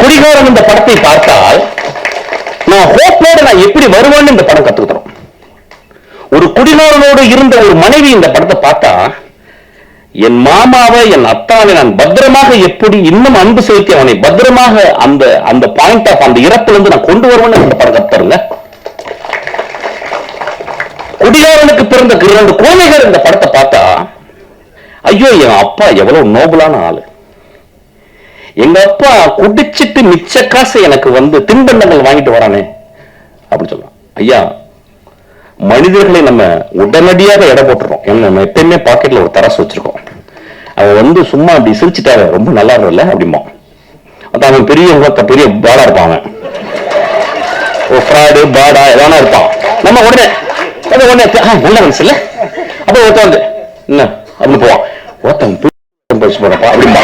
குடிகாரன் இந்த படத்தை பார்த்தால் நான் ஹோப்போட நான் எப்படி வருவேன்னு இந்த படம் கத்துக்கிறோம். ஒரு குடிகாரனோடு இருந்த ஒரு மனைவி இந்த படத்தை பார்த்தா என் மாமாவை என் அத்தாவை நான் பத்திரமாக எப்படி இன்னும் அன்பு செலுத்தி அவனை பத்திரமாக அந்த அந்த பாயிண்ட் ஆஃப் அந்த இறப்புல இருந்து நான் கொண்டு வருவேன்னு இந்த படம் கத்துறேங்க. குடிகாரனுக்கு பிறந்த 2 குழந்தைகள் இந்த படத்தை பார்த்தா ஐயோ என் அப்பா எவ்வளவு நோபலான ஆளு, எங்க அப்பா குடிச்சிட்டு மிச்ச காசு எனக்கு தின்பண்டங்கள் வாங்கிட்டு வரானே அப்படின்னு சொல்லலாம். ஐயா, மனிதர்களை நம்ம உடனடியாக எடை போட்டுறோம். ஏன்னா நம்ம எப்பயுமே பாக்கெட்ல ஒரு தராசு வச்சிருக்கோம். அவன் சும்மா அப்படி சிரிச்சுட்டாரு, ரொம்ப நல்லா இருக்குல்ல அப்படிமா. அவன் பெரிய பாடா இருப்பான், அவன் ஃப்ராடு பாடா எதானா இருப்பான். நம்ம உடனே நல்ல மனசு இல்ல அப்ப ஒருத்தன் என்ன அப்படின்னு போவான், ஒருத்தன் அப்படின்பா.